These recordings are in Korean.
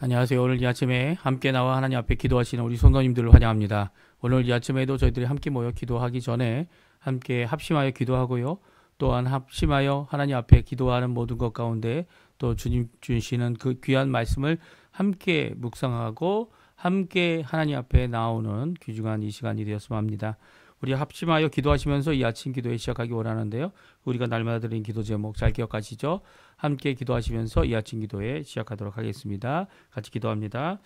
안녕하세요. 오늘 이 아침에 함께 나와 하나님 앞에 기도하시는 우리 성도님들을 환영합니다. 오늘 이 아침에도 저희들이 함께 모여 기도하기 전에 함께 합심하여 기도하고요. 또한 합심하여 하나님 앞에 기도하는 모든 것 가운데 또 주님 주시는 그 귀한 말씀을 함께 묵상하고 함께 하나님 앞에 나오는 귀중한 이 시간이 되었으면 합니다. 우리 합심하여 기도하시면서 이 아침 기도에 시작하기 원하는데요. 우리가 날마다 드린 기도 제목 잘 기억하시죠? 함께 기도하시면서 이 아침 기도에 시작하도록 하겠습니다. 같이 기도합니다.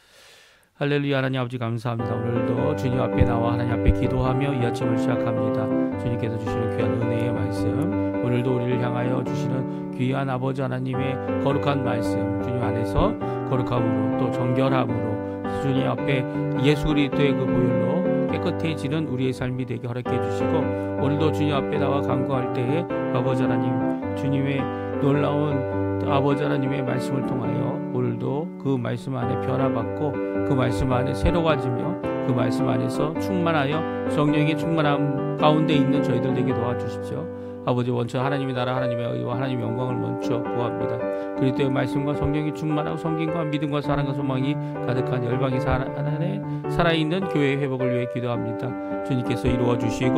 할렐루야. 하나님 아버지 감사합니다. 오늘도 주님 앞에 나와 하나님 앞에 기도하며 이 아침을 시작합니다. 주님께서 주시는 귀한 은혜의 말씀, 오늘도 우리를 향하여 주시는 귀한 아버지 하나님의 거룩한 말씀, 주님 안에서 거룩함으로 또 정결함으로 주님 앞에 예수 그리스도의 그 보혈로 깨끗해지는 우리의 삶이 되게 허락해 주시고, 오늘도 주님 앞에 나와 간구할 때에 아버지 하나님 주님의 놀라운 아버지 하나님의 말씀을 통하여 오늘도 그 말씀 안에 변화받고 그 말씀 안에 새로워지며 그 말씀 안에서 충만하여 성령의 충만함 가운데 있는 저희들 되게 도와주십시오. 아버지, 원처 하나님의 나라 하나님의 의와 하나님의 영광을 먼저 구합니다. 그리스도의 말씀과 성령이 충만하고 성김과 믿음과 사랑과 소망이 가득한 열방이 안에 살아있는 교회의 회복을 위해 기도합니다. 주님께서 이루어 주시고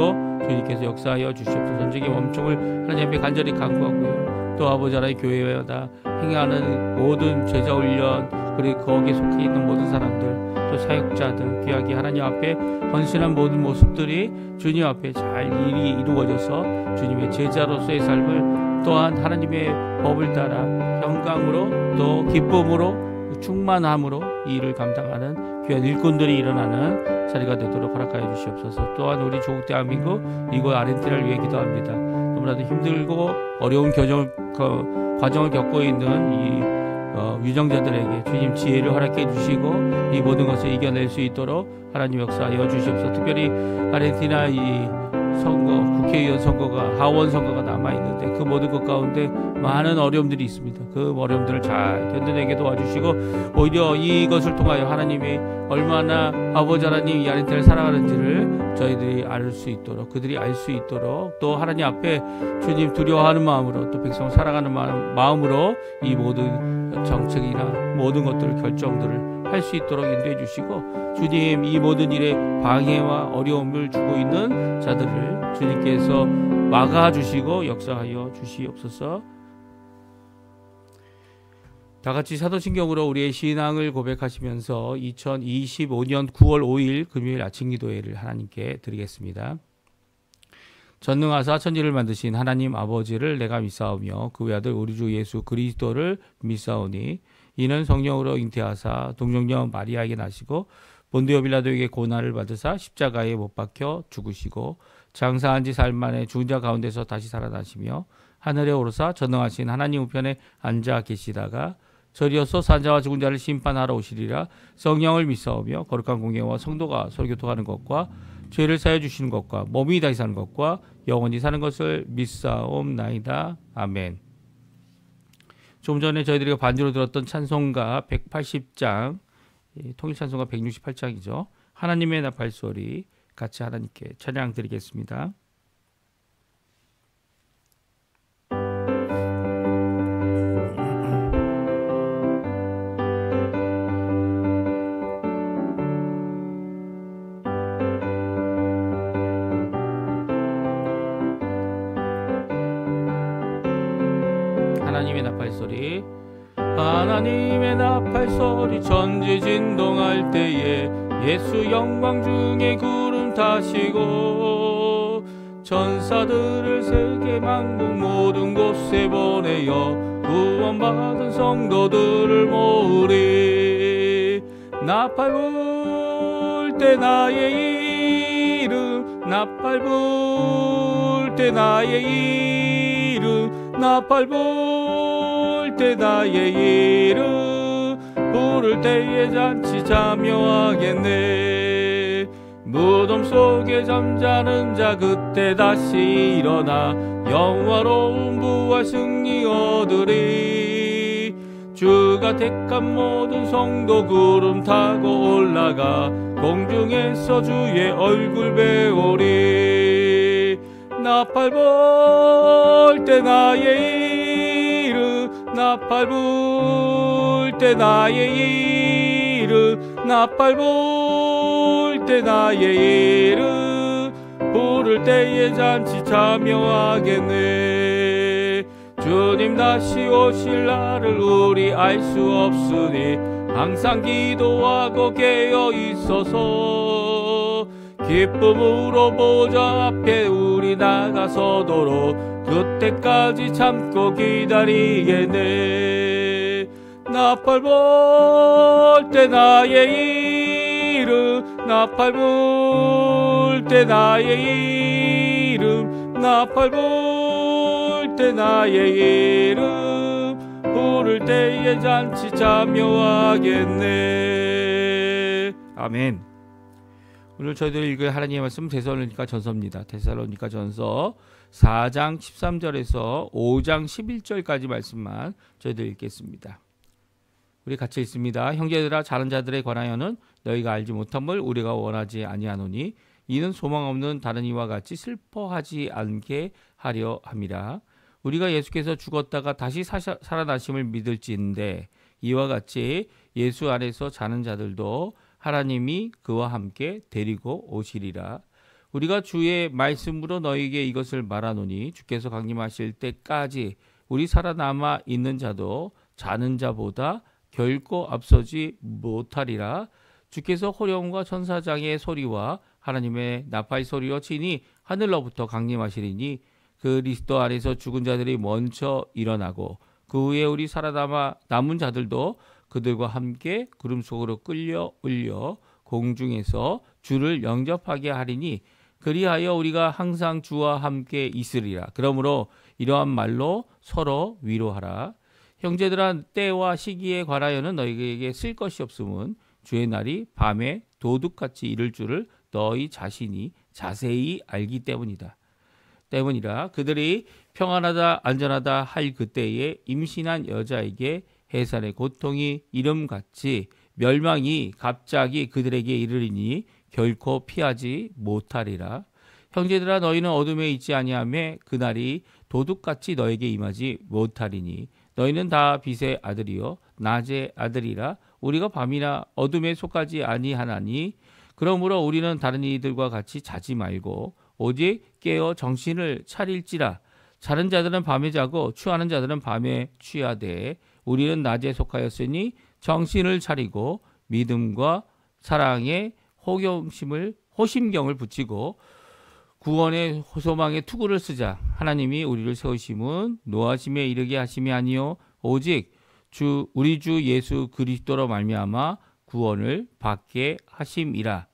주님께서 역사하여 주시옵소서. 전쟁의 멈춤을 하나님 앞에 간절히 간구하고요. 또 아버지 하나님 교회마다 행하는 모든 제자 훈련, 그리고 거기에 속해 있는 모든 사람들, 또 사역자들, 귀하게 하나님 앞에 헌신한 모든 모습들이 주님 앞에 잘 일이 이루어져서 주님의 제자로서의 삶을 또한 하나님의 법을 따라 평강으로 또 기쁨으로 충만함으로 이 일을 감당하는 귀한 일꾼들이 일어나는 자리가 되도록 허락하여 주시옵소서. 또한 우리 조국 대한민국 이곳 아르헨티나를 위해 기도합니다. 너무나도 힘들고 어려운 과정을 겪고 있는 이 유정자들에게 주님 지혜를 허락해 주시고 이 모든 것을 이겨낼 수 있도록 하나님 역사하여 주시옵소서. 특별히 아르헨티나 이 선거, 국회의원 선거가, 하원 선거가 남아있는데 그 모든 것 가운데 많은 어려움들이 있습니다. 그 어려움들을 잘 견뎌내게 도와주시고, 오히려 이것을 통하여 하나님이 얼마나 아버지 하나님 이 아르헨티나를 사랑하는지를 저희들이 알 수 있도록, 그들이 알 수 있도록, 또 하나님 앞에 주님 두려워하는 마음으로 또 백성을 사랑하는 마음으로 이 모든 정책이나 모든 것들을 결정들을 할 수 있도록 인도해 주시고, 주님 이 모든 일에 방해와 어려움을 주고 있는 자들을 주님께서 막아주시고 역사하여 주시옵소서. 다같이 사도신경으로 우리의 신앙을 고백하시면서 2025년 9월 5일 금요일 아침 기도회를 하나님께 드리겠습니다. 전능하사 천지를 만드신 하나님 아버지를 내가 믿사오며 그 외아들 우리 주 예수 그리스도를 믿사오니 이는 성령으로 잉태하사 동정녀 마리아에게 나시고 본디오 빌라도에게 고난을 받으사 십자가에 못 박혀 죽으시고 장사한 지 사흘 만에 죽은 자 가운데서 다시 살아나시며 하늘에 오르사 전능하신 하나님 우편에 앉아 계시다가 저리어서 산자와 죽은 자를 심판하러 오시리라. 성령을 믿사오며 거룩한 공예와 성도가 서로 교통하는 것과 죄를 사해 주시는 것과 몸이 다시 사는 것과 영원히 사는 것을 믿사옵나이다. 아멘. 좀 전에 저희들이 반주로 들었던 찬송가 180장, 통일찬송가 168장이죠. 하나님의 나팔소리 같이 하나님께 찬양 드리겠습니다. 하나님의 나팔소리. 하나님의 나팔소리 전지진동할 때에 예수 영광 중에 구름 타시고 천사들을 세계 만국 모든 곳에 보내어 구원받은 성도들을 모으리. 나팔 불 때 나의 이름, 나팔 불 때 나의 이름, 나팔 불 때 나의 이름 부를 때에 잔치 참여하겠네. 무덤 속에 잠자는 자 그때 다시 일어나 영화로운 부활 승리 얻으리. 주가 택한 모든 성도 구름 타고 올라가 공중에서 주의 얼굴 배우리. 나팔 불 때 나의 이름, 나팔 불 때 나의 이름 나팔 불 때 나의 이름 부를 때에 잔치 참여하겠네. 주님 다시 오실 날을 우리 알 수 없으니 항상 기도하고 깨어 있어서 기쁨으로 보좌 앞에 우리 나가서도록 그때까지 참고 기다리겠네. 나팔 불 때 나의 이름 나팔 불 때 나의 이름 나팔 불 때 나의 이름 부를 때에 잔치 참여하겠네. 아멘. 오늘 저희들이 읽을 하나님의 말씀 데살로니가 전서입니다. 데살로니가 전서 4장 13절에서 5장 11절까지 말씀만 저희들 읽겠습니다. 우리 같이 읽습니다. 형제들아 자른 자들에 관하여는 너희가 알지 못함을 우리가 원하지 아니하노니 이는 소망 없는 다른 이와 같이 슬퍼하지 않게 하려 함이라. 우리가 예수께서 죽었다가 다시 살아나심을 믿을지인데 이와 같이 예수 안에서 자는 자들도 하나님이 그와 함께 데리고 오시리라. 우리가 주의 말씀으로 너희에게 이것을 말하노니 주께서 강림하실 때까지 우리 살아남아 있는 자도 자는 자보다 결코 앞서지 못하리라. 주께서 호령과 천사장의 소리와 하나님의 나팔 소리로 치니 하늘로부터 강림하시리니 그리스도 안에서 죽은 자들이 먼저 일어나고 그 후에 우리 살아남아 남은 자들도 그들과 함께 구름 속으로 끌려 올려 공중에서 주를 영접하게 하리니 그리하여 우리가 항상 주와 함께 있으리라. 그러므로 이러한 말로 서로 위로하라. 형제들아 때와 시기에 관하여는 너희에게 쓸 것이 없음은 주의 날이 밤에 도둑같이 이를 줄을 너희 자신이 자세히 알기 때문이라. 그들이 평안하다 안전하다 할 그때에 임신한 여자에게 해산의 고통이 이름같이 멸망이 갑자기 그들에게 이르리니 결코 피하지 못하리라. 형제들아 너희는 어둠에 있지 아니하며 그날이 도둑같이 너에게 임하지 못하리니 너희는 다 빛의 아들이요 낮의 아들이라. 우리가 밤이나 어둠에 속하지 아니하나니 그러므로 우리는 다른 이들과 같이 자지 말고 오직 깨어 정신을 차릴지라. 자는 자들은 밤에 자고 취하는 자들은 밤에 취하되 우리는 낮에 속하였으니 정신을 차리고 믿음과 사랑에 호심경을 붙이고 구원의 소망의 투구를 쓰자. 하나님이 우리를 세우심은 노하심에 이르게 하심이 아니요 오직 우리 주 예수 그리스도로 말미암아 구원을 받게 하심이라.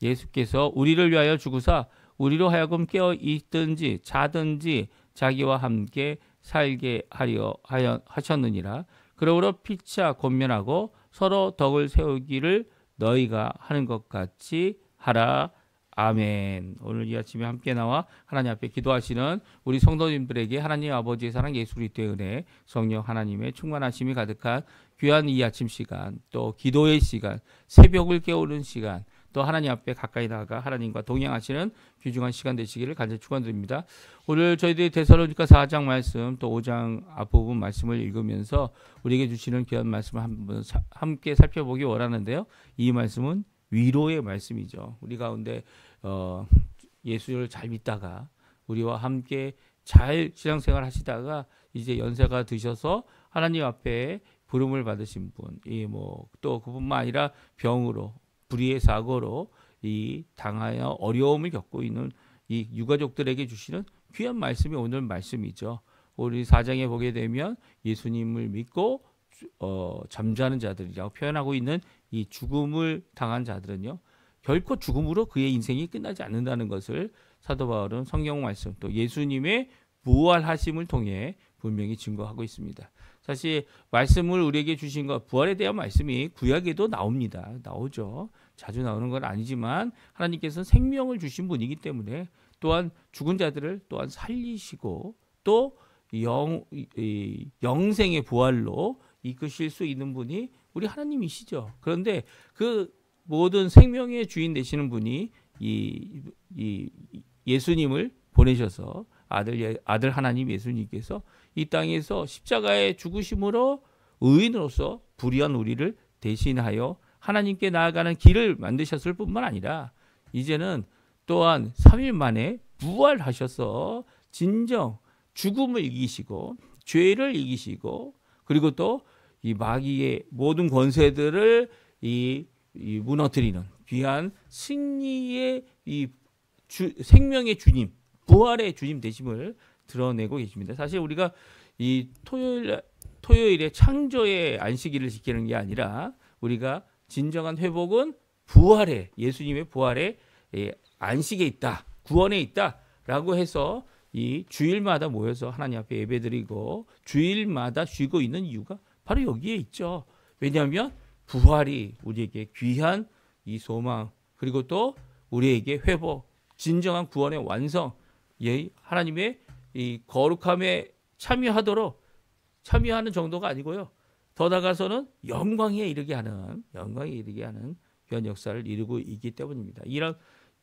예수께서 우리를 위하여 죽으사 우리로 하여금 깨어 있든지 자든지 자기와 함께 살게 하려 하셨느니라. 그러므로 피차 권면하고 서로 덕을 세우기를 너희가 하는 것 같이 하라. 아멘. 오늘 이 아침에 함께 나와 하나님 앞에 기도하시는 우리 성도님들에게 하나님 아버지의 사랑 예수 그리스도의 은혜 성령 하나님의 충만하심이 가득한 귀한 이 아침 시간, 또 기도의 시간, 새벽을 깨우는 시간, 또 하나님 앞에 가까이 나가 하나님과 동행하시는 귀중한 시간 되시기를 간절히 축원드립니다. 오늘 저희들이 데살로니가 4장 말씀 또 5장 앞부분 말씀을 읽으면서 우리에게 주시는 귀한 말씀을 한번 함께 살펴보기 원하는데요. 이 말씀은 위로의 말씀이죠. 우리 가운데 예수를 잘 믿다가 우리와 함께 잘 신앙생활 하시다가 이제 연세가 드셔서 하나님 앞에 부름을 받으신 분, 또 그뿐만 아니라 병으로 불의의 사고로 당하여 어려움을 겪고 있는 이 유가족들에게 주시는 귀한 말씀이 오늘 말씀이죠. 우리 4장에 보게 되면 예수님을 믿고 잠자는 자들이라고 표현하고 있는 이 죽음을 당한 자들은요, 결코 죽음으로 그의 인생이 끝나지 않는다는 것을 사도 바울은 성경 말씀 또 예수님의 부활하심을 통해 분명히 증거하고 있습니다. 사실 말씀을 우리에게 주신 것, 부활에 대한 말씀이 구약에도 나오죠. 자주 나오는 건 아니지만 하나님께서는 생명을 주신 분이기 때문에 또한 죽은 자들을 또한 살리시고 또 영생의 부활로 이끄실 수 있는 분이 우리 하나님이시죠. 그런데 그 모든 생명의 주인 되시는 분이 이 예수님을 보내셔서 아들 하나님 예수님께서 이 땅에서 십자가의 죽으심으로 의인으로서 불의한 우리를 대신하여 하나님께 나아가는 길을 만드셨을 뿐만 아니라 이제는 또한 3일 만에 부활하셔서 진정 죽음을 이기시고 죄를 이기시고 그리고 또 이 마귀의 모든 권세들을 이 무너뜨리는 귀한 승리의 생명의 주님, 부활의 주님 되심을 드러내고 계십니다. 사실 우리가 이 토요일에 창조의 안식일을 지키는 게 아니라 우리가 진정한 회복은 부활에 예수님의 부활에 안식에 있다, 구원에 있다라고 해서 이 주일마다 모여서 하나님 앞에 예배드리고 주일마다 쉬고 있는 이유가 바로 여기에 있죠. 왜냐하면 부활이 우리에게 귀한 이 소망 그리고 또 우리에게 회복, 진정한 구원의 완성, 하나님의 이 거룩함에 참여하는 정도가 아니고요. 더 나아가서는 영광에 이르게 하는 귀한 역사를 이루고 있기 때문입니다.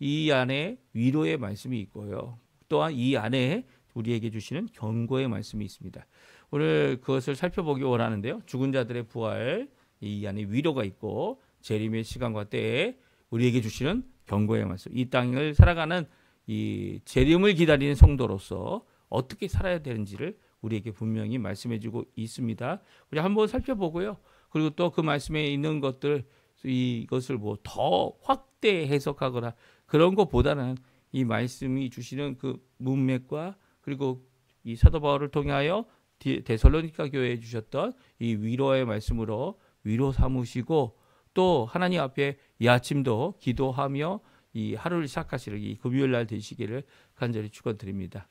이 안에 위로의 말씀이 있고요. 또한 이 안에 우리에게 주시는 경고의 말씀이 있습니다. 오늘 그것을 살펴보기 원하는데요. 죽은 자들의 부활, 이 안에 위로가 있고 재림의 시간과 때에 우리에게 주시는 경고의 말씀. 이 땅을 살아가는 이 재림을 기다리는 성도로서 어떻게 살아야 되는지를 우리에게 분명히 말씀해주고 있습니다. 우리 한번 살펴보고요. 그리고 또 그 말씀에 있는 것들 이것을 뭐 더 확대 해석하거나 그런 것보다는 이 말씀이 주시는 그 문맥과 그리고 이 사도 바울을 통하여 데살로니가 교회에 주셨던 이 위로의 말씀으로 위로 삼으시고 또 하나님 앞에 이 아침도 기도하며 이 하루를 시작하시는 이 금요일 날 되시기를 간절히 축원드립니다.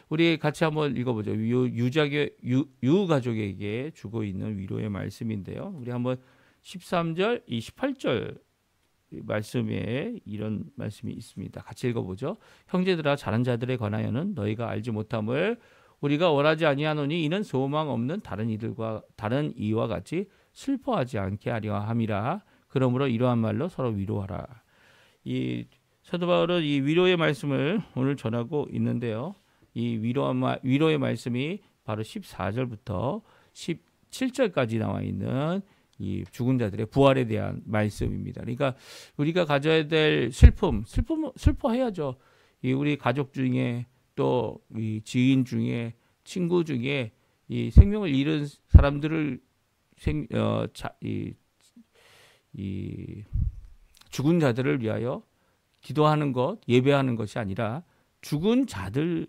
우리 같이 한번 읽어보죠. 유가족에게 주고 있는 위로의 말씀인데요. 우리 한번 13절, 28절 말씀에 이런 말씀이 있습니다. 같이 읽어보죠. 형제들아 자는 자들에 관하여는 너희가 알지 못함을 우리가 원하지 아니하노니 이는 소망 없는 다른 이와 같이 슬퍼하지 않게 하려 함이라. 그러므로 이러한 말로 서로 위로하라. 이 사도 바울은 이 위로의 말씀을 오늘 전하고 있는데요. 이 위로의 말씀이 바로 14절부터 17절까지 나와 있는 이 죽은 자들의 부활에 대한 말씀입니다. 그러니까 우리가 가져야 될 슬퍼해야죠. 이 우리 가족 중에 또 이 지인 중에 친구 중에 이 생명을 잃은 사람들을 죽은 자들을 위하여 기도하는 것, 예배하는 것이 아니라 죽은 자들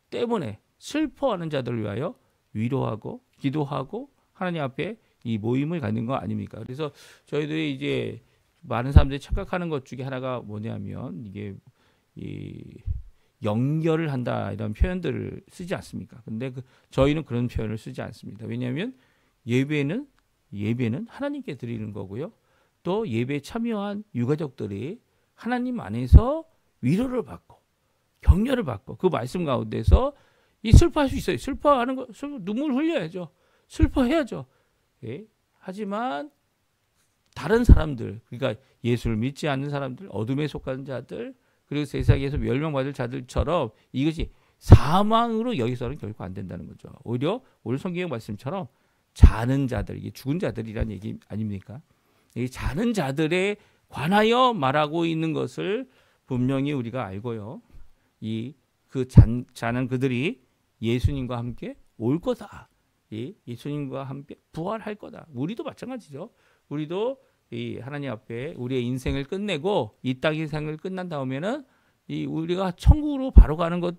때문에 슬퍼하는 자들을 위하여 위로하고 기도하고 하나님 앞에 이 모임을 갖는 거 아닙니까? 그래서 저희들이 이제 많은 사람들이 착각하는 것 중에 하나가 뭐냐면 이게 이 연결을 한다 이런 표현들을 쓰지 않습니까? 근데 저희는 그런 표현을 쓰지 않습니다. 왜냐하면 예배는 하나님께 드리는 거고요. 또 예배에 참여한 유가족들이 하나님 안에서 위로를 받고 격려를 받고 그 말씀 가운데서 이 슬퍼할 수 있어요. 슬퍼하는 거, 눈물 흘려야죠. 슬퍼해야죠. 예? 하지만 다른 사람들, 그러니까 예수를 믿지 않는 사람들, 어둠에 속한 자들, 그리고 세상에서 멸망받을 자들처럼 이것이 사망으로 여기서는 결코 안 된다는 거죠. 오히려 오늘 성경의 말씀처럼 자는 자들, 이게 죽은 자들이라는 얘기 아닙니까? 이 자는 자들에 관하여 말하고 있는 것을 분명히 우리가 알고요. 자는 그들이 예수님과 함께 올 거다. 예수님과 함께 부활할 거다. 우리도 마찬가지죠. 우리도 이 하나님 앞에 우리의 인생을 끝내고 이 땅의 생을 끝난 다음에는 우리가 천국으로 바로 가는 것,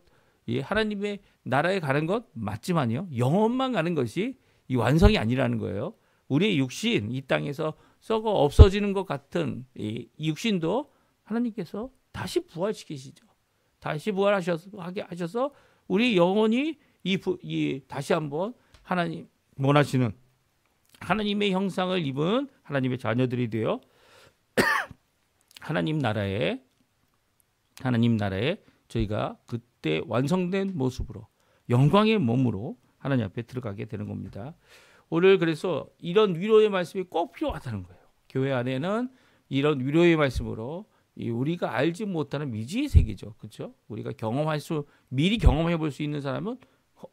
하나님의 나라에 가는 것 맞지만요. 영혼만 가는 것이 이 완성이 아니라는 거예요. 우리의 육신, 이 땅에서 썩어 없어지는 것 같은 이 육신도 하나님께서 다시 부활시키시죠. 다시 부활하게 하셔서 우리 영혼이 다시 한번 하나님 원하시는 하나님의 형상을 입은 하나님의 자녀들이 되어 하나님 나라에 저희가 그때 완성된 모습으로 영광의 몸으로 하나님 앞에 들어가게 되는 겁니다. 오늘 그래서 이런 위로의 말씀이 꼭 필요하다는 거예요. 교회 안에는 이런 위로의 말씀으로 우리가 알지 못하는 미지의 세계죠. 그렇죠? 우리가 미리 경험해 볼 수 있는 사람은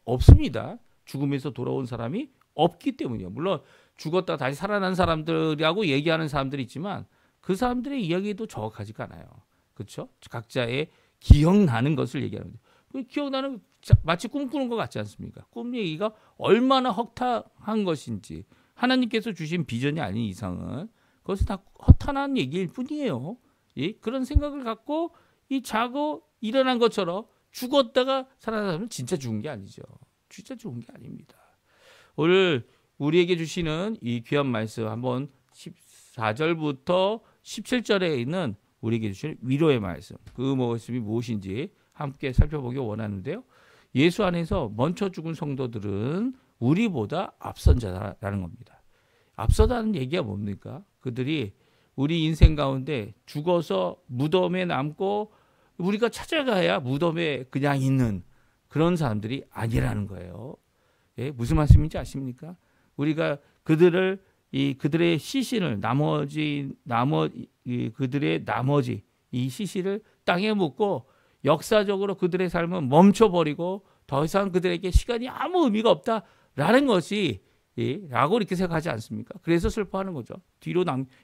없습니다. 죽음에서 돌아온 사람이 없기 때문이에요. 물론 죽었다 다시 살아난 사람들이라고 얘기하는 사람들이 있지만 그 사람들의 이야기도 정확하지가 않아요. 그렇죠? 각자의 기억나는 것을 얘기하는 거죠. 그 기억나는 마치 꿈꾸는 것 같지 않습니까? 꿈 얘기가 얼마나 허탄한 것인지 하나님께서 주신 비전이 아닌 이상은 그것은 다 허탄한 얘기일 뿐이에요. 예? 그런 생각을 갖고 이 자고 일어난 것처럼 죽었다가 살아나면 진짜 죽은 게 아니죠. 진짜 죽은 게 아닙니다. 오늘 우리에게 주시는 이 귀한 말씀 한번 14절부터 17절에 있는 우리에게 주시는 위로의 말씀, 그 말씀이 무엇인지 함께 살펴보기 원하는데요. 예수 안에서 먼저 죽은 성도들은 우리보다 앞선 자라는 겁니다. 앞서다는 얘기가 뭡니까? 그들이 우리 인생 가운데 죽어서 무덤에 남고 우리가 찾아가야 무덤에 그냥 있는 그런 사람들이 아니라는 거예요. 예, 무슨 말씀인지 아십니까? 우리가 그들의 시신을 그들의 나머지 이 시신을 땅에 묻고 역사적으로 그들의 삶은 멈춰버리고 더 이상 그들에게 시간이 아무 의미가 없다라는 것이 라고 이렇게 생각하지 않습니까? 그래서 슬퍼하는 거죠.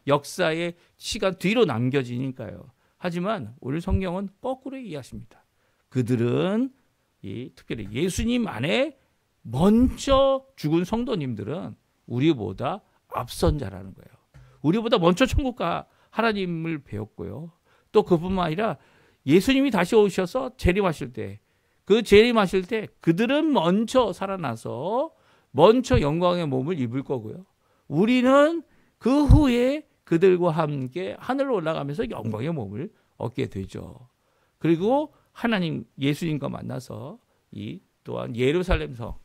역사의 시간 뒤로 남겨지니까요. 하지만 오늘 성경은 거꾸로 이해하십니다. 그들은 특별히 예수님 안에 먼저 죽은 성도님들은 우리보다 앞선 자라는 거예요. 우리보다 먼저 천국과 하나님을 배웠고요. 또 그뿐만 아니라 예수님이 다시 오셔서 재림하실 때 그들은 먼저 살아나서 먼저 영광의 몸을 입을 거고요. 우리는 그 후에 그들과 함께 하늘로 올라가면서 영광의 몸을 얻게 되죠. 그리고 하나님 예수님과 만나서 또한 예루살렘 성,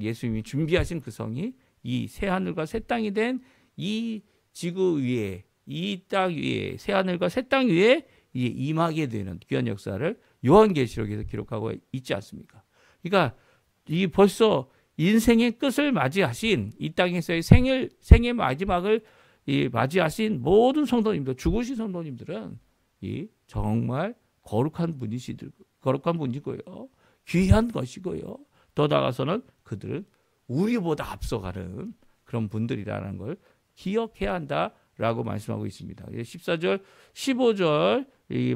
예수님이 준비하신 그 성이 이 새하늘과 새 땅이 된 이 지구 위에, 이 땅 위에, 새하늘과 새 땅 위에 임하게 되는 귀한 역사를 요한계시록에서 기록하고 있지 않습니까? 그러니까 벌써 인생의 끝을 맞이하신 이 땅에서의 생의 마지막을 맞이하신 모든 성도님들, 죽으신 성도님들은 정말 거룩한 분이고요. 귀한 것이고요. 더 나아가서는 그들은 우리보다 앞서가는 그런 분들이라는 걸 기억해야 한다라고 말씀하고 있습니다. 14절, 15절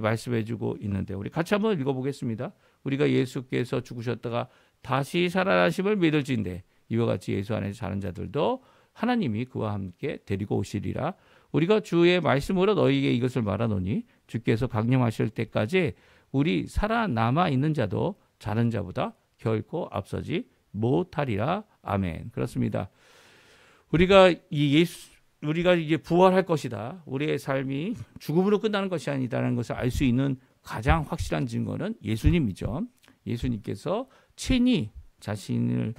말씀해 주고 있는데 우리 같이 한번 읽어보겠습니다. 우리가 예수께서 죽으셨다가 다시 살아나심을 믿을진대 이와 같이 예수 안에서 사는 자들도 하나님이 그와 함께 데리고 오시리라. 우리가 주의 말씀으로 너희에게 이것을 말하노니 주께서 강림하실 때까지 우리 살아남아 있는 자도 자는 자보다 결코 앞서지 못하리라. 아멘. 그렇습니다. 우리가 이제 부활할 것이다. 우리의 삶이 죽음으로 끝나는 것이 아니다라는 것을 알 수 있는 가장 확실한 증거는 예수님이죠. 예수님께서 친히 자신을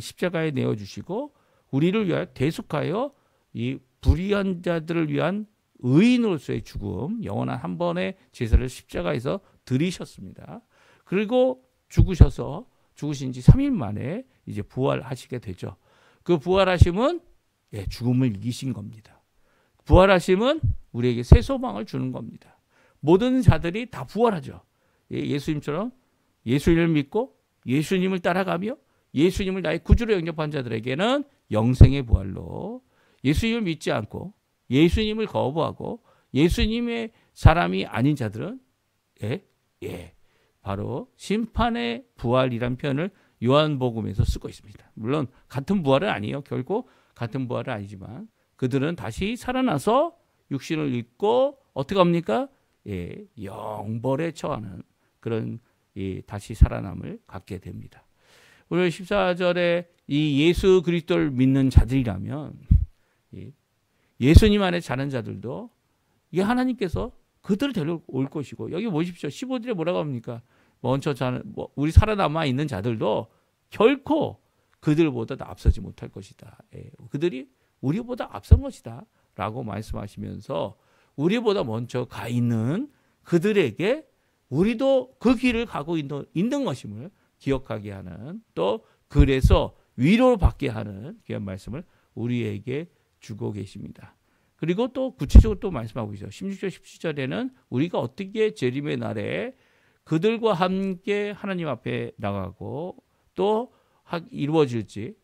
십자가에 내어주시고 우리를 위하여 대속하여 이 불의한 자들을 위한 의인으로서의 죽음, 영원한 한 번의 제사를 십자가에서 드리셨습니다. 그리고 죽으신 지 3일 만에 이제 부활하시게 되죠. 그 부활하심은 죽음을 이기신 겁니다. 부활하심은 우리에게 새 소망을 주는 겁니다. 모든 자들이 다 부활하죠. 예수님처럼 예수님을 믿고 예수님을 따라가며 예수님을 나의 구주로 영접한 자들에게는 영생의 부활로, 예수님을 믿지 않고 예수님을 거부하고 예수님의 사람이 아닌 자들은 바로 심판의 부활이란 표현을 요한복음에서 쓰고 있습니다. 물론 같은 부활은 아니에요. 결코 같은 부활은 아니지만 그들은 다시 살아나서 육신을 입고 어떻게 합니까? 영벌에 처하는 그런 다시 살아남을 갖게 됩니다. 오늘 14절에 이 예수 그리스도를 믿는 자들이라면 예수님 안에 사는 자들도 이 하나님께서 그들을 데려올 것이고, 여기 보십시오. 15절에 뭐라고 합니까? 먼저 우리 살아남아 있는 자들도 결코 그들보다 앞서지 못할 것이다. 그들이 우리보다 앞선 것이다 라고 말씀하시면서 우리보다 먼저 가 있는 그들에게 우리도 그 길을 가고 있는 것임을 기억하게 하는, 또 그래서 위로를 받게 하는 귀한 말씀을 우리에게 주고 계십니다. 그리고 또 구체적으로 또 말씀하고 계시죠. 16절 17절에는 우리가 어떻게 재림의 날에 그들과 함께 하나님 앞에 나가고 또 이루어질지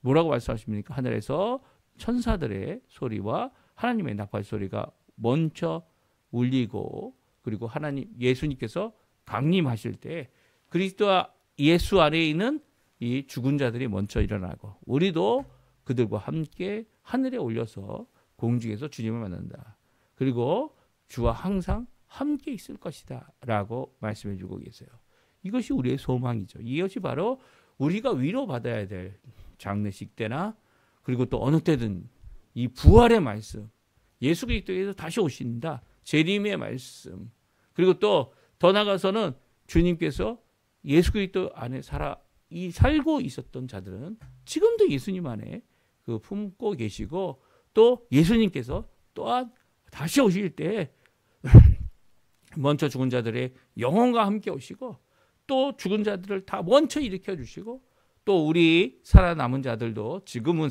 뭐라고 말씀하십니까? 하늘에서 천사들의 소리와 하나님의 나팔 소리가 먼저 울리고, 그리고 하나님 예수님께서 강림하실 때 그리스도와 예수 안에 있는 이 죽은 자들이 먼저 일어나고, 우리도 그들과 함께 하늘에 올려서 공중에서 주님을 만난다. 그리고 주와 항상 함께 있을 것이다 라고 말씀해 주고 계세요. 이것이 우리의 소망이죠. 이것이 바로 우리가 위로받아야 될 장례식 때나, 그리고 또 어느 때든 이 부활의 말씀, 예수 그리스도께서 다시 오신다, 재림의 말씀, 그리고 또 더 나아가서는 주님께서 예수 그리스도 안에 살고 있었던 자들은 지금도 예수님 안에 그 품고 계시고, 또 예수님께서 또한 다시 오실 때 먼저 죽은 자들의 영혼과 함께 오시고, 또 죽은 자들을 다 먼저 일으켜 주시고, 또 우리 살아남은 자들도, 지금은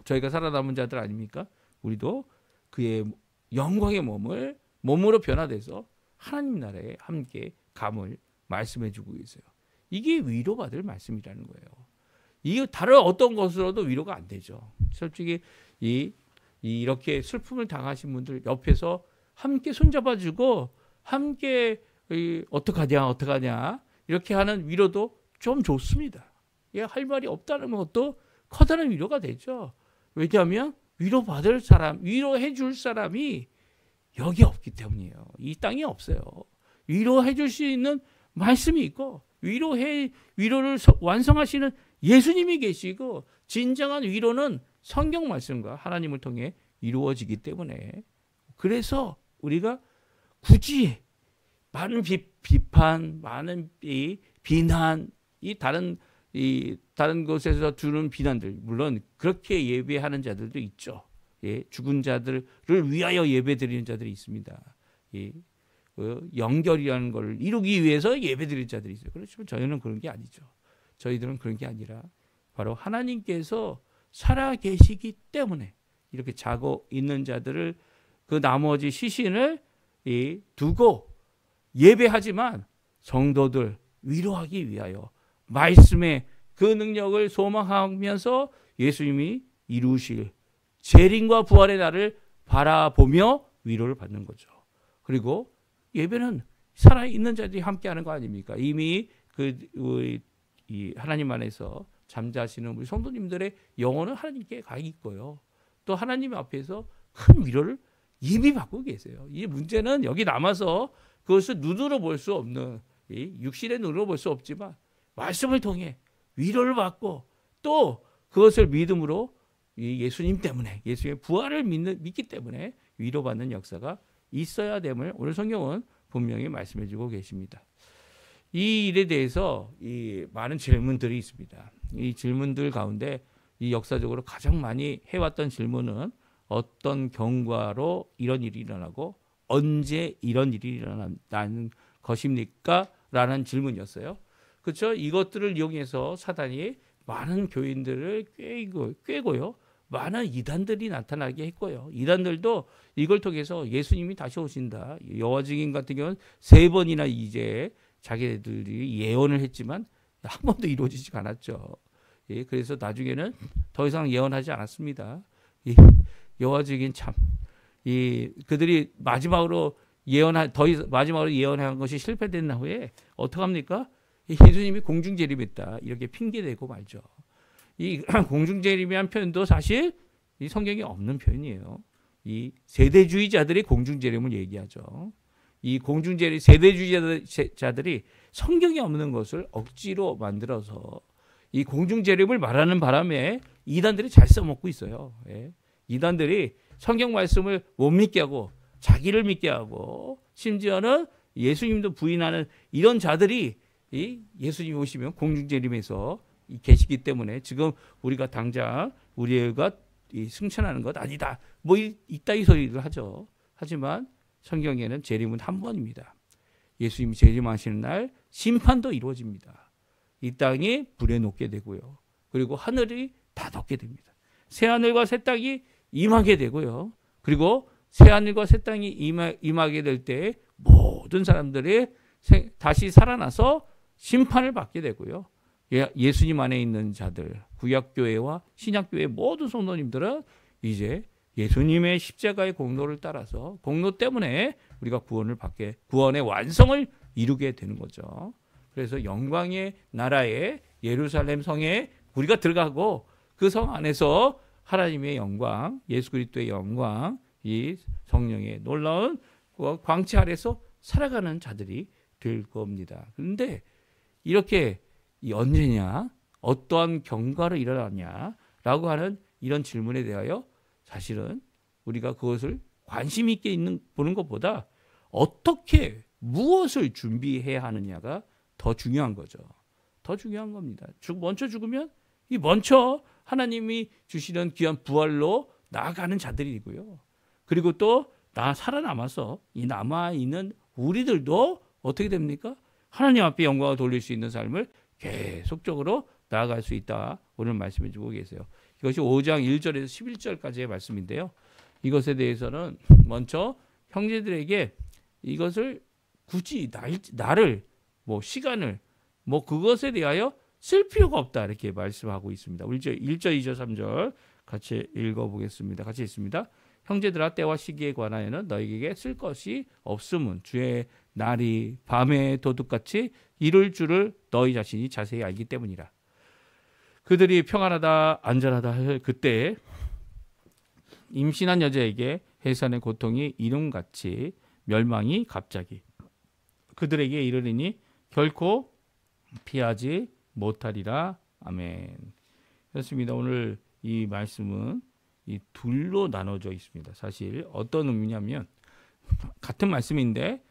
저희가 살아남은 자들 아닙니까? 우리도 그의 영광의 몸으로 변화돼서 하나님 나라에 함께 감을 말씀해 주고 계세요. 이게 위로받을 말씀이라는 거예요. 이게 다른 어떤 것으로도 위로가 안 되죠. 솔직히 이렇게 슬픔을 당하신 분들 옆에서 함께 손잡아주고, 함께 어떡하냐 이렇게 하는 위로도 좀 좋습니다. 할 말이 없다는 것도 커다란 위로가 되죠. 왜냐하면 위로받을 사람, 위로해 줄 사람이 여기 없기 때문이에요. 이 땅에 없어요. 위로해 줄 수 있는 말씀이 있고, 위로를 완성하시는 예수님이 계시고, 진정한 위로는 성경 말씀과 하나님을 통해 이루어지기 때문에, 그래서 우리가 굳이 많은 비판, 많은 비난, 다른 곳에서 주는 비난들, 물론 그렇게 예배하는 자들도 있죠. 죽은 자들을 위하여 예배드리는 자들이 있습니다. 연결이라는 걸 이루기 위해서 예배드리는 자들이 있어요. 그렇지만 저희는 그런 게 아니죠. 저희들은 그런 게 아니라 바로 하나님께서 살아 계시기 때문에 이렇게 자고 있는 자들을, 그 나머지 시신을 두고 예배하지만, 성도들 위로하기 위하여 말씀의 그 능력을 소망하면서 예수님이 이루실 재림과 부활의 날을 바라보며 위로를 받는 거죠. 그리고 예배는 살아있는 자들이 함께하는 거 아닙니까? 이미 이 하나님 안에서 잠자시는 우리 성도님들의 영혼은 하나님께 가 있고요. 또 하나님 앞에서 큰 위로를 이미 받고 계세요. 이 문제는 여기 남아서 그것을 눈으로 볼 수 없는, 육신의 눈으로 볼 수 없지만 말씀을 통해 위로를 받고, 또 그것을 믿음으로 예수님 때문에, 예수의 부활을 믿기 때문에 위로받는 역사가 있어야 됨을 오늘 성경은 분명히 말씀해 주고 계십니다. 이 일에 대해서 많은 질문들이 있습니다. 이 질문들 가운데 이 역사적으로 가장 많이 해왔던 질문은 어떤 경과로 이런 일이 일어나고 언제 이런 일이 일어나는 것입니까? 라는 질문이었어요. 그렇죠? 이것들을 이용해서 사단이 많은 교인들을 꿰고요. 많은 이단들이 나타나게 했고요. 이단들도 이걸 통해서 예수님이 다시 오신다. 여호와 증인 같은 경우는 3번이나 이제 자기들이 예언을 했지만 한 번도 이루어지지 않았죠. 그래서 나중에는 더 이상 예언하지 않았습니다. 여호와 증인 참, 그들이 마지막으로 예언한 것이 실패된 후에 어떡합니까? 예수님이 공중재림했다, 이렇게 핑계대고 말죠. 이 공중재림이라는 표현도 사실 이 성경에 없는 표현이에요. 이 세대주의자들이 공중재림을 얘기하죠. 이 세대주의자들이 성경에 없는 것을 억지로 만들어서 이 공중재림을 말하는 바람에 이단들이 잘 써먹고 있어요. 이단들이 성경 말씀을 못 믿게 하고, 자기를 믿게 하고, 심지어는 예수님도 부인하는 이런 자들이 예수님 오시면 공중재림에서 계시기 때문에 지금 우리가 당장 우리가 승천하는 것 아니다, 뭐 이따위 소리를 하죠. 하지만 성경에는 재림은 한 번입니다. 예수님이 재림하시는 날 심판도 이루어집니다. 이 땅이 불에 녹게 되고요. 그리고 하늘이 닫게 됩니다. 새하늘과 새 땅이 임하게 되고요. 그리고 새하늘과 새 땅이 임하게 될 때 모든 사람들이 다시 살아나서 심판을 받게 되고요. 예수님 안에 있는 자들, 구약교회와 신약교회 모든 성도님들은 이제 예수님의 십자가의 공로를 따라서 공로 때문에 우리가 구원의 완성을 이루게 되는 거죠. 그래서 영광의 나라에 예루살렘 성에 우리가 들어가고 그 성 안에서 하나님의 영광, 예수 그리스도의 영광, 이 성령의 놀라운 광채 아래서 살아가는 자들이 될 겁니다. 그런데 이렇게 언제냐, 어떠한 경과로 일어나냐라고 하는 이런 질문에 대하여 사실은 우리가 그것을 관심 있게 보는 것보다 어떻게 무엇을 준비해야 하느냐가 더 중요한 거죠. 더 중요한 겁니다. 먼저 죽으면 먼저 하나님이 주시는 귀한 부활로 나아가는 자들이고요. 그리고 또 살아남아서 이 남아있는 우리들도 어떻게 됩니까? 하나님 앞에 영광을 돌릴 수 있는 삶을 계속적으로 나아갈 수 있다. 오늘 말씀해 주고 계세요. 이것이 5장 1절에서 11절까지의 말씀인데요. 이것에 대해서는 먼저 형제들에게 이것을 굳이 나를 시간을 그것에 대하여 쓸 필요가 없다 이렇게 말씀하고 있습니다. 1절, 2절, 3절 같이 읽어보겠습니다. 같이 읽습니다. 형제들아 때와 시기에 관하여는 너희에게 쓸 것이 없음은 주의 날이 밤의 도둑같이 이룰 줄을 너희 자신이 자세히 알기 때문이라. 그들이 평안하다 안전하다 할 그때 임신한 여자에게 해산의 고통이 이름같이 멸망이 갑자기 그들에게 이르리니 결코 피하지 못하리라. 아멘. 그렇습니다. 오늘 이 말씀은 이 둘로 나눠져 있습니다. 사실 어떤 의미냐면 같은 말씀인데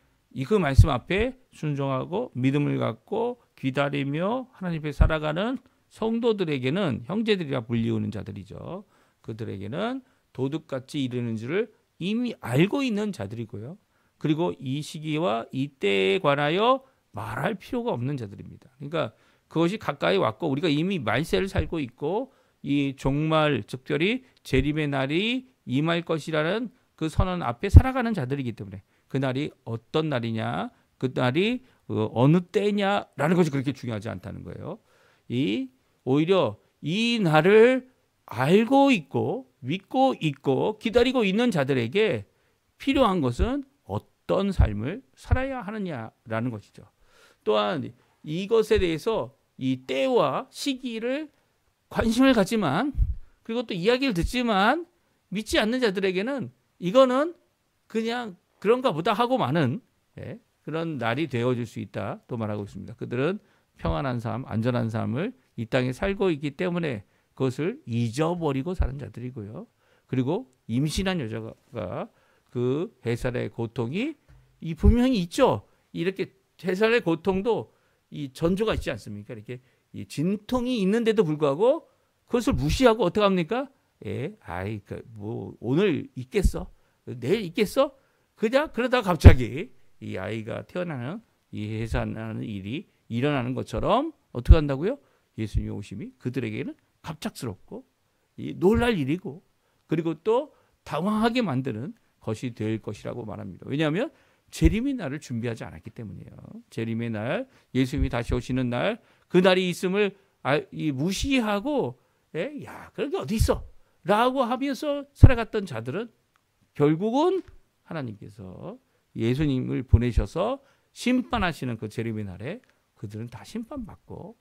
그 말씀 앞에 순종하고 믿음을 갖고 기다리며 하나님 앞에 살아가는 성도들에게는 형제들이라 불리우는 자들이죠. 그들에게는 도둑같이 이르는 줄을 이미 알고 있는 자들이고요. 그리고 이 시기와 이때에 관하여 말할 필요가 없는 자들입니다. 그러니까 그것이 가까이 왔고 우리가 이미 말세를 살고 있고 이 종말 특별히 재림의 날이 임할 것이라는 그 선언 앞에 살아가는 자들이기 때문에 그 날이 어떤 날이냐, 그 날이 어느 때냐라는 것이 그렇게 중요하지 않다는 거예요. 오히려 이 날을 알고 있고 믿고 있고 기다리고 있는 자들에게 필요한 것은 어떤 삶을 살아야 하느냐라는 것이죠. 또한 이것에 대해서 이 때와 시기를 관심을 갖지만 그리고 또 이야기를 듣지만 믿지 않는 자들에게는 이거는 그냥 그런가 보다 하고 마는 그런 날이 되어질 수 있다 또 말하고 있습니다. 그들은 평안한 삶, 안전한 삶을 이 땅에 살고 있기 때문에 그것을 잊어버리고 사는 자들이고요. 그리고 임신한 여자가 그 해살의 고통이 분명히 있죠. 이렇게 해살의 고통도 이 전조가 있지 않습니까? 이렇게 이 진통이 있는데도 불구하고 그것을 무시하고 어떻게 합니까? 오늘 있겠어? 내일 있겠어? 그냥 그러다 갑자기 이 아이가 태어나는 이 해산하는 일이 일어나는 것처럼 어떻게 한다고요? 예수님의 오심이 그들에게는 갑작스럽고 놀랄 일이고 그리고 또 당황하게 만드는 것이 될 것이라고 말합니다. 왜냐하면 재림의 날을 준비하지 않았기 때문이에요. 재림의 날, 예수님이 다시 오시는 날, 그 날이 있음을 무시하고 그런 게 어디 있어? 라고 하면서 살아갔던 자들은 결국은 하나님께서 예수님을 보내셔서 심판하시는 그 재림의 날에 그들은 다 심판받고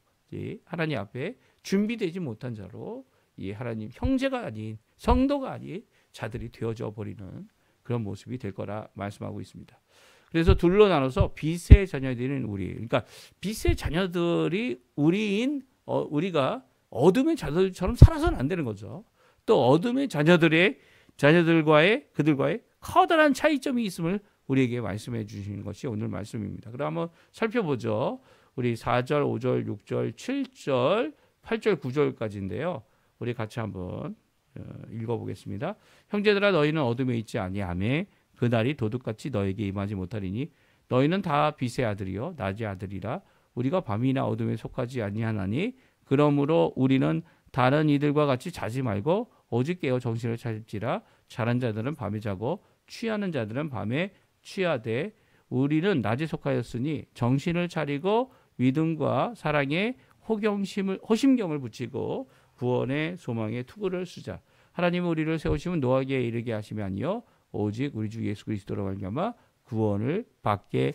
하나님 앞에 준비되지 못한 자로 이 하나님 형제가 아닌 성도가 아닌 자들이 되어져 버리는 그런 모습이 될 거라 말씀하고 있습니다. 그래서 둘로 나눠서 빛의 자녀들인 우리, 그러니까 빛의 자녀들이 우리가 어둠의 자녀들처럼 살아서는 안 되는 거죠. 또 어둠의 자녀들과의 그들과의 커다란 차이점이 있음을 우리에게 말씀해 주시는 것이 오늘 말씀입니다. 그럼 한번 살펴보죠. 우리 4절, 5절, 6절, 7절, 8절, 9절까지인데요. 우리 같이 한번 읽어보겠습니다. 형제들아 너희는 어둠에 있지 아니하며 그 날이 도둑같이 너에게 임하지 못하리니 너희는 다 빛의 아들이요 낮의 아들이라 우리가 밤이나 어둠에 속하지 아니하나니 그러므로 우리는 다른 이들과 같이 자지 말고 오직 깨어 정신을 차릴지라 자는 자들은 밤에 자고 취하는 자들은 밤에 취하되 우리는 낮에 속하였으니 정신을 차리고 믿음과 사랑에 호심경을 붙이고 구원의 소망의 투구를 쓰자. 하나님은 우리를 세우시면 노하기에 이르게 하심이 아니요 오직 우리 주 예수 그리스도로 말미암아 구원을 받게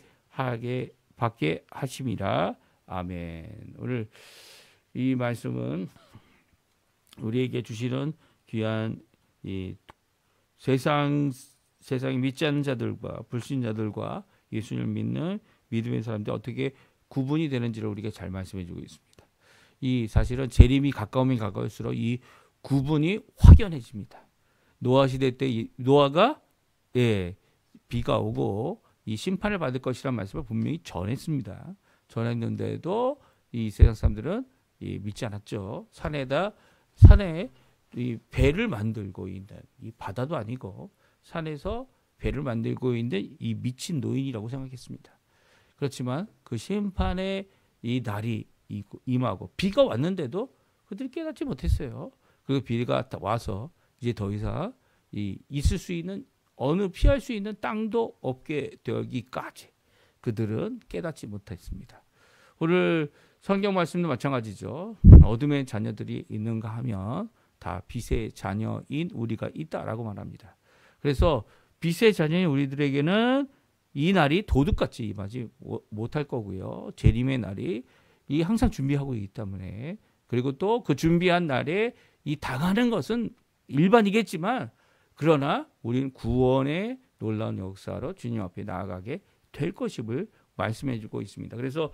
하심이라. 아멘. 오늘 이 말씀은 우리에게 주시는 귀한 이 세상에 믿지 않는 자들과 불신자들과 예수님을 믿는 믿음의 사람들이 어떻게 구분이 되는지를 우리가 잘 말씀해 주고 있습니다. 이 사실은 재림이 가까우면 가까울수록 이 구분이 확연해집니다. 노아 시대 때 노아가 비가 오고 이 심판을 받을 것이라는 말씀을 분명히 전했습니다. 전했는데도 이 세상 사람들은 믿지 않았죠. 산에 이 배를 만들고 있는, 이 바다도 아니고 산에서 배를 만들고 있는 이 미친 노인이라고 생각했습니다. 그렇지만 그 심판의 이 날이 임하고 비가 왔는데도 그들이 깨닫지 못했어요. 그리고 비가 와서 이제 더 이상 있을 수 있는 피할 수 있는 땅도 없게 되기까지 그들은 깨닫지 못했습니다. 오늘 성경 말씀도 마찬가지죠. 어둠의 자녀들이 있는가 하면 다 빛의 자녀인 우리가 있다라고 말합니다. 그래서 빛의 자녀인 우리들에게는 이 날이 도둑같이 임하지 못할 거고요. 재림의 날이 항상 준비하고 있기 때문에, 그리고 또 그 준비한 날에 당하는 것은 일반이겠지만 그러나 우리는 구원의 놀라운 역사로 주님 앞에 나아가게 될 것임을 말씀해 주고 있습니다. 그래서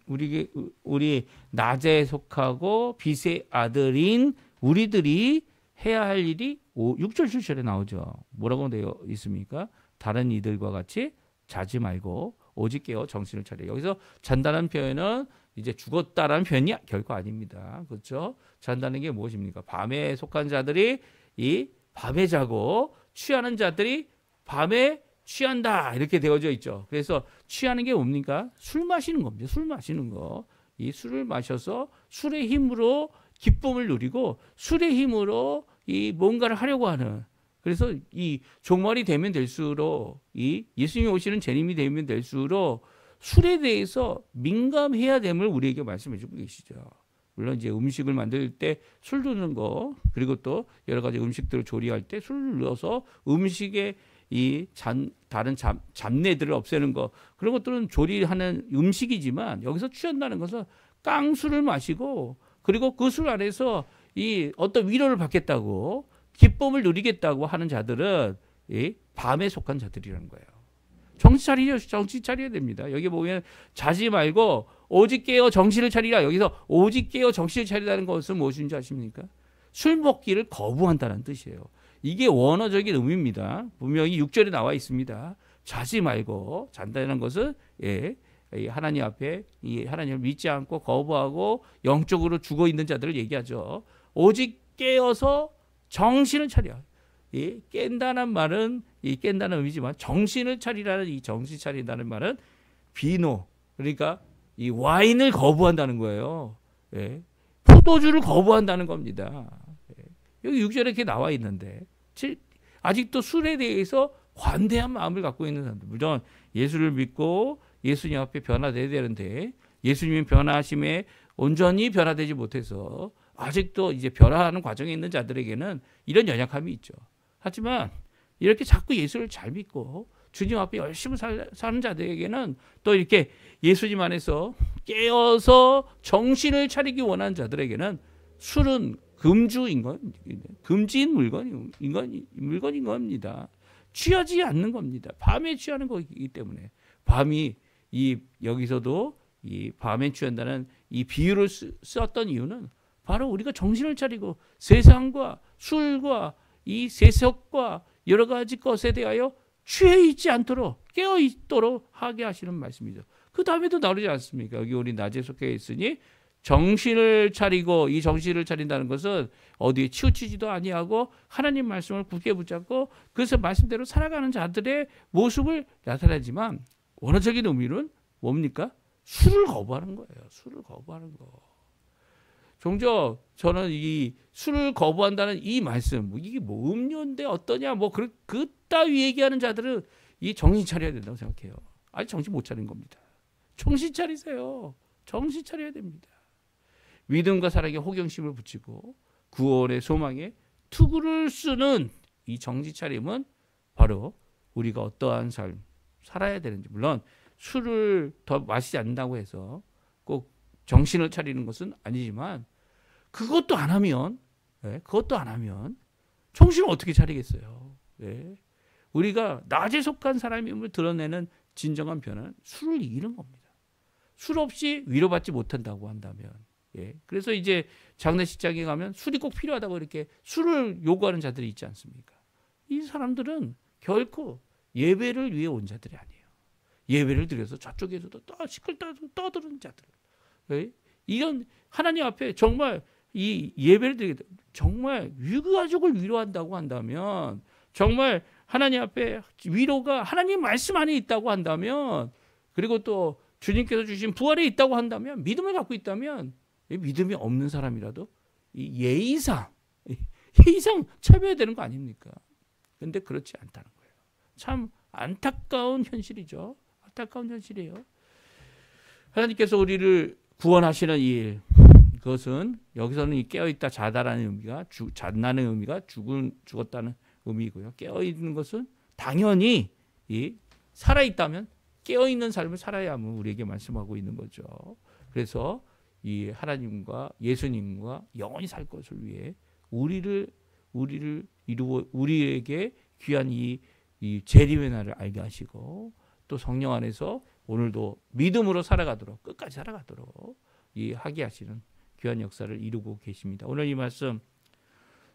우리 낮에 속하고 빛의 아들인 우리들이 해야 할 일이 6절 7절에 나오죠. 뭐라고 되어 있습니까? 다른 이들과 같이 자지 말고 오직 깨어 정신을 차려. 여기서 잔다는 표현은 이제 죽었다라는 표현이 결코 아닙니다. 그렇죠? 잔다는 게 무엇입니까? 밤에 속한 자들이 밤에 자고 취하는 자들이 밤에 취한다 이렇게 되어져 있죠. 그래서 취하는 게 뭡니까? 술 마시는 겁니다. 술 마시는 거. 이 술을 마셔서 술의 힘으로 기쁨을 누리고 술의 힘으로 뭔가를 하려고 하는. 그래서 이 종말이 되면 될수록 예수님이 오시는 재림이 되면 될수록 술에 대해서 민감해야 됨을 우리에게 말씀해 주고 계시죠. 물론 이제 음식을 만들 때 술 넣는 거, 그리고 또 여러 가지 음식들을 조리할 때 술을 넣어서 음식에 다른 잡내들을 없애는 거, 그런 것들은 조리하는 음식이지만 여기서 취한다는 것은 깡술을 마시고 그리고 그 술 안에서 어떤 위로를 받겠다고 기쁨을 누리겠다고 하는 자들은 밤에 속한 자들이라는 거예요. 정신 차려야 됩니다. 여기 보면 자지 말고 오직 깨어 정신을 차리라. 여기서 오직 깨어 정신을 차리라는 것은 무엇인지 아십니까? 술 먹기를 거부한다는 뜻이에요. 이게 원어적인 의미입니다. 분명히 6절에 나와 있습니다. 자지 말고, 잔다는 것은 하나님 앞에 하나님을 믿지 않고 거부하고 영적으로 죽어 있는 자들을 얘기하죠. 오직 깨어서 정신을 차려. 깬다는 말은 깬다는 의미지만 정신을 차리라는 이 정신 차린다는 말은 비노, 그러니까 이 와인을 거부한다는 거예요. 포도주를 거부한다는 겁니다. 여기 6절에 이렇게 나와 있는데 아직도 술에 대해서 관대한 마음을 갖고 있는 사람들, 물론 예수를 믿고 예수님 앞에 변화돼야 되는데 예수님의 변화하심에 온전히 변화되지 못해서 아직도 이제 변화하는 과정에 있는 자들에게는 이런 연약함이 있죠. 하지만 이렇게 자꾸 예수를 잘 믿고 주님 앞에 열심히 사는 자들에게는 또 이렇게 예수님 안에서 깨어서 정신을 차리기 원하는 자들에게는 술은 금지인 물건인 겁니다. 취하지 않는 겁니다. 밤에 취하는 거기 때문에 밤이 여기서도 밤에 취한다는 이 비유를 썼던 이유는 바로 우리가 정신을 차리고 세상과 술과 이 세속과 여러 가지 것에 대하여 취해 있지 않도록 깨어 있도록 하게 하시는 말씀이죠. 그 다음에도 나오지 않습니까? 여기 우리 낮에 속해 있으니 정신을 차리고, 이 정신을 차린다는 것은 어디에 치우치지도 아니하고 하나님 말씀을 굳게 붙잡고 그래서 말씀대로 살아가는 자들의 모습을 나타내지만 원어적인 의미는 뭡니까? 술을 거부하는 거예요. 술을 거부하는 거. 종종 저는 이 술을 거부한다는 이 말씀, 이게 뭐 음료인데 어떠냐, 그따위 얘기하는 자들은 이 정신 차려야 된다고 생각해요. 아직 정신 못 차린 겁니다. 정신 차리세요. 정신 차려야 됩니다. 믿음과 사랑에 호경심을 붙이고 구원의 소망에 투구를 쓰는 이 정신 차림은 바로 우리가 어떠한 삶 살아야 되는지, 물론 술을 더 마시지 않는다고 해서 꼭 정신을 차리는 것은 아니지만 그것도 안 하면 정신을 어떻게 차리겠어요? 예. 우리가 낮에 속한 사람임을 드러내는 진정한 변화는 술을 이기는 겁니다. 술 없이 위로받지 못한다고 한다면, 예. 그래서 이제 장례식장에 가면 술이 꼭 필요하다고 이렇게 술을 요구하는 자들이 있지 않습니까? 이 사람들은 결코 예배를 위해 온 자들이 아니에요. 예배를 드려서 저쪽에서도 시끌 떠드는 자들. 예? 이런 하나님 앞에 정말 이 예배를 드리게 정말 유가족을 위로한다고 한다면, 정말 하나님 앞에 위로가 하나님 말씀 안에 있다고 한다면, 그리고 또 주님께서 주신 부활에 있다고 한다면, 믿음을 갖고 있다면, 믿음이 없는 사람이라도 이 예의상 차별해야 되는 거 아닙니까? 근데 그렇지 않다는 거예요. 참 안타까운 현실이죠. 안타까운 현실이에요. 하나님께서 우리를 구원하시는 이 일, 그것은 여기서는 이 깨어있다 자다라는 의미가 잣나는 의미가 죽었다는 의미고요. 깨어있는 것은 당연히 이 살아있다면 깨어있는 삶을 살아야 함을 우리에게 말씀하고 있는 거죠. 그래서 이 하나님과 예수님과 영원히 살 것을 위해 우리를 이루어 우리에게 귀한 이 재림의 날을 알게 하시고, 또 성령 안에서 오늘도 믿음으로 살아가도록, 끝까지 살아가도록 이 하게 하시는 귀한 역사를 이루고 계십니다. 오늘 이 말씀,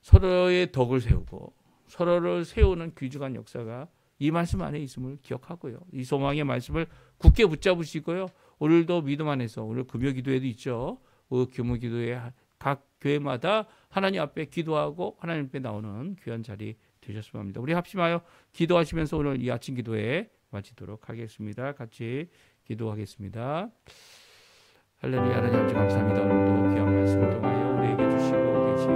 서로의 덕을 세우고 서로를 세우는 귀중한 역사가 이 말씀 안에 있음을 기억하고요. 이 소망의 말씀을 굳게 붙잡으시고요. 오늘도 믿음 안에서, 오늘 금요 기도회도 있죠. 금요 기도회 각 교회마다 하나님 앞에 기도하고 하나님 앞에 나오는 귀한 자리 되셨으면 합니다. 우리 합심하여 기도하시면서 오늘 이 아침 기도회 마치도록 하겠습니다. 같이 기도하겠습니다. 할렐루야. 하나님 아버지 감사합니다. 오늘도 귀한 말씀을 통하여 우리에게 주시고 계신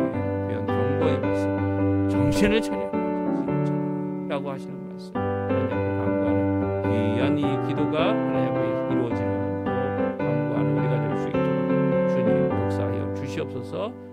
귀한 경고의 말씀, 정신을 차려라고 하시는 말씀, 하나님 앞에 간구하는 귀한 이 기도가 하나님 앞에 이루어지는 또 간구하는 우리가 될 수 있도록 주님 역사하여 주시옵소서.